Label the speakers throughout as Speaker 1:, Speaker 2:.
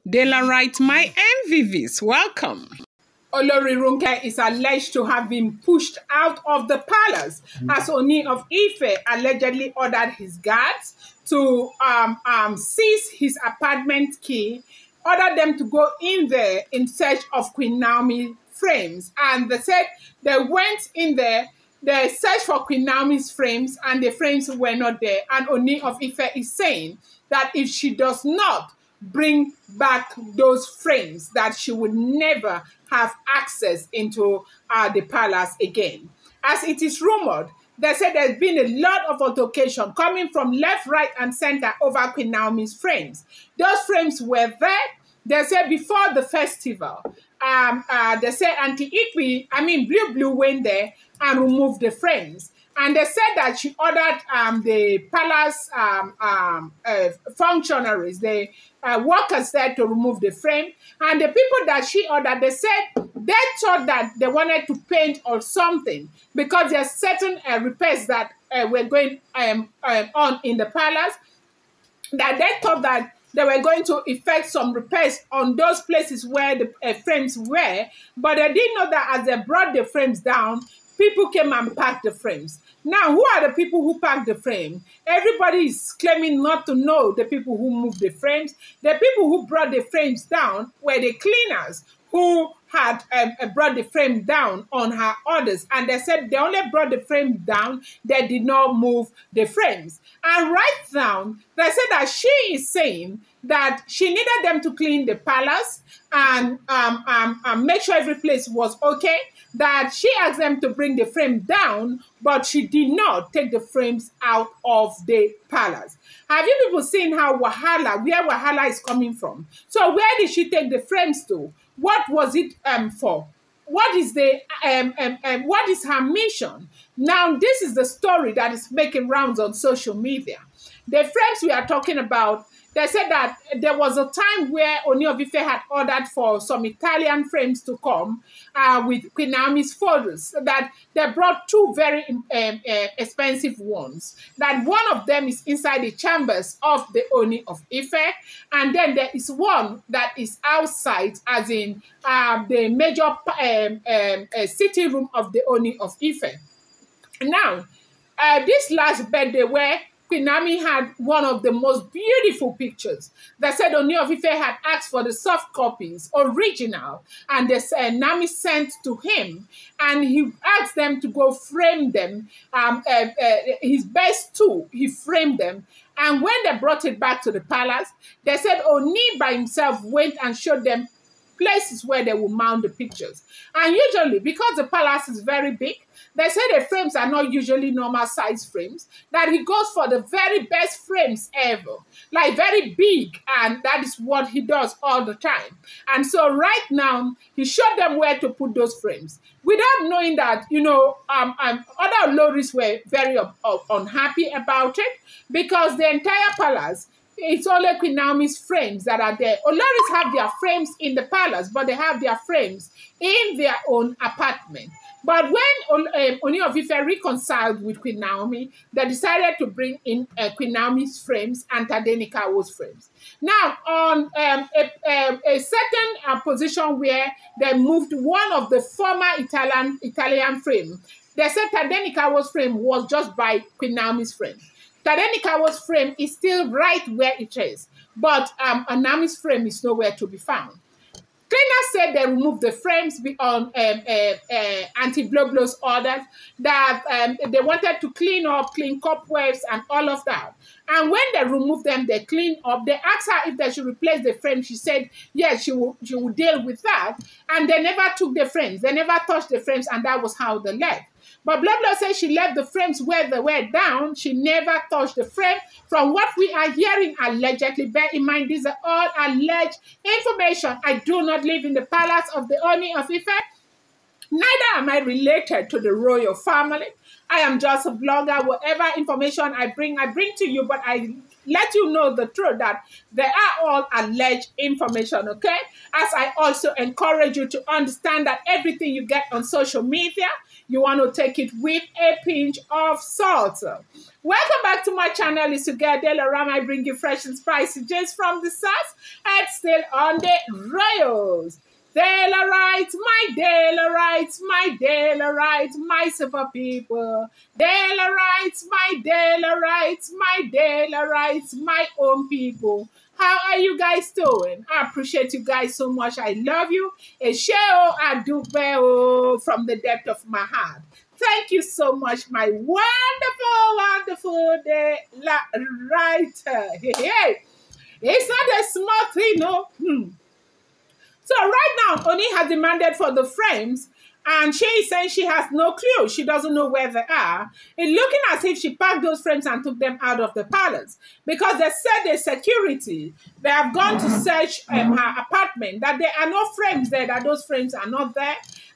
Speaker 1: Dela writes, my MVVs, welcome.
Speaker 2: Olori Ronke is alleged to have been pushed out of the palace as Ooni of Ife allegedly ordered his guards to seize his apartment key, ordered them to go in there in search of Queen Naomi frames. And they said they went in there, they searched for Queen Naomi's frames, and the frames were not there. And Ooni of Ife is saying that if she does not bring back those frames, that she would never have access into the palace again. As it is rumored, they said there's been a lot of altercation coming from left, right, and center over Queen Naomi's frames. Those frames were there, they said, before the festival. They said Blublo went there and removed the frames. And they said that she ordered the palace functionaries, the workers there, to remove the frame. And the people that she ordered, they said they thought that they wanted to paint or something, because there's certain repairs that were going on in the palace, that they thought that they were going to effect some repairs on those places where the frames were. But they didn't know that as they brought the frames down, people came and packed the frames. Now, who are the people who packed the frame? Everybody is claiming not to know the people who moved the frames. The people who brought the frames down were the cleaners who had brought the frame down on her orders. And they said they only brought the frame down, they did not move the frames. And right now, they said that she is saying that she needed them to clean the palace and make sure every place was okay, that she asked them to bring the frame down, but she did not take the frames out of the palace. Have you people seen how where Wahala is coming from? So where did she take the frames to? What was it for? What is what is her mission? Now, this is the story that is making rounds on social media. The frames we are talking about, they said that there was a time where Ooni of Ife had ordered for some Italian frames to come with Queen Naomi's photos, that they brought two very expensive ones. That one of them is inside the chambers of the Ooni of Ife, and then there is one that is outside, as in the major sitting room of the Ooni of Ife. Now, this last birthday, where Queen Naomi had one of the most beautiful pictures. They said Ooni of Ife had asked for the soft copies, original, and Naomi sent to him, and he asked them to go frame them. His best two, he framed them. And when they brought it back to the palace, they said Ooni by himself went and showed them places where they will mount the pictures. And usually, because the palace is very big, they say the frames are not usually normal size frames, that he goes for the very best frames ever, like very big, and that is what he does all the time. And so right now, he showed them where to put those frames, without knowing that, other Oloris were very unhappy about it, because the entire palace, it's only Queen Naomi's frames that are there. Oloris have their frames in the palace, but they have their frames in their own apartment. But when Ooni of Ife reconciled with Queen Naomi, they decided to bring in Queen Naomi's frames and Tadenikawo's frames. Now, on a certain position where they moved one of the former Italian frame, they said Tadenikawo's frame was just by Queen Naomi's frame. Tadenikawo's frame is still right where it is, but Naomi's frame is nowhere to be found. Cleaners said they removed the frames on Auntie Blublo's orders, that they wanted to clean cobwebs and all of that. And when they removed them, they cleaned up. They asked her if they should replace the frame. She said, yes, she would deal with that. And they never took the frames. They never touched the frames, and that was how they left. But Blublo says she left the frames where they were down. She never touched the frame. From what we are hearing, allegedly, bear in mind, these are all alleged information. I do not live in the palace of the Ooni of Ife. Neither am I related to the royal family. I am just a blogger. Whatever information I bring to you, but I let you know the truth that they are all alleged information, okay? As I also encourage you to understand that everything you get on social media, you want to take it with a pinch of salt. Welcome back to my channel. It's your girl Delaram. I bring you fresh and spicy just from the south and still on the royals. Delarites, my Delarites, my Delarites, my super people. Delarites, my Delarites, my Delarites, my own people. How are you guys doing? I appreciate you guys so much. I love you. Esheo adubeo from the depth of my heart. Thank you so much, my wonderful, wonderful writer. Hey, it's not a small thing, no. So right now, Ooni has demanded for the frames, and she is saying she has no clue. She doesn't know where they are. It's looking as if she packed those frames and took them out of the palace because they said the security, they have gone to search her apartment, that there are no frames there, that those frames are not there.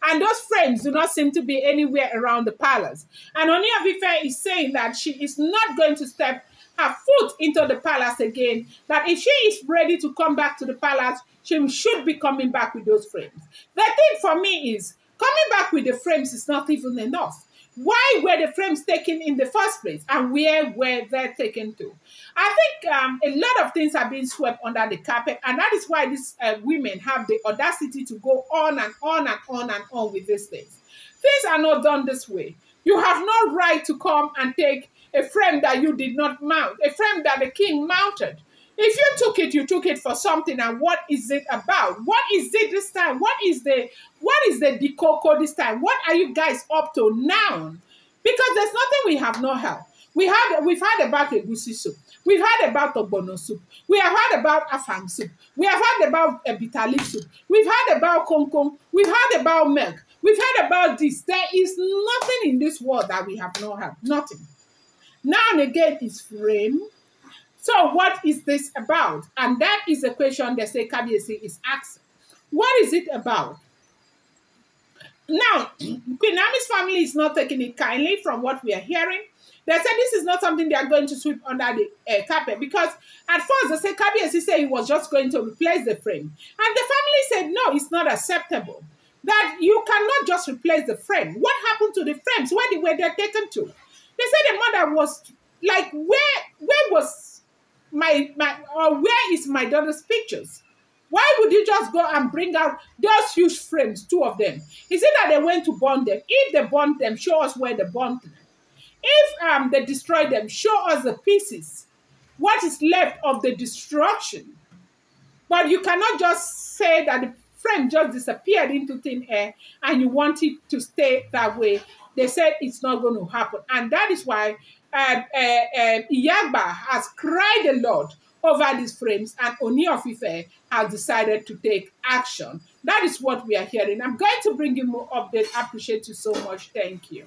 Speaker 2: And those frames do not seem to be anywhere around the palace. And Ooni Of Ife is saying that she is not going to step her foot into the palace again, that if she is ready to come back to the palace, she should be coming back with those frames. The thing for me is, coming back with the frames is not even enough. Why were the frames taken in the first place, and where were they taken to? I think a lot of things are being swept under the carpet, and that is why these women have the audacity to go on and on and on and on with these things. Things are not done this way. You have no right to come and take a frame that you did not mount, a frame that the king mounted. If you took it for something, and what is it about? What is it this time? What is the decoko this time? What are you guys up to now? Because there's nothing we have not heard. We've heard about egusi soup. We've heard about ogbono soup. We have heard about afang soup. We have heard about bitter leaf soup. We've heard about kong. We've heard about milk. We've heard about this. There is nothing in this world that we have not heard. Nothing. Now and again is frame. So what is this about? And that is the question they say Kabiyesi is asking. What is it about? Now, Queen Naomi's family is not taking it kindly from what we are hearing. They said this is not something they are going to sweep under the carpet, because at first they say Kabiyesi said he was just going to replace the frame. And the family said, no, it's not acceptable. That you cannot just replace the frame. What happened to the frames? Where were they taken to? They said the mother was like, where was where is my daughter's pictures? Why would you just go and bring out those huge frames, 2 of them? Is it that they went to burn them? If they burned them, show us where they burned them. If they destroyed them, show us the pieces. What is left of the destruction? But you cannot just say that the frame just disappeared into thin air and you want it to stay that way. They said it's not going to happen. And that is why Iyagba has cried a lot over these frames, and Ooni Of Ife has decided to take action. That is what we are hearing. I'm going to bring you more updates. I appreciate you so much. Thank you.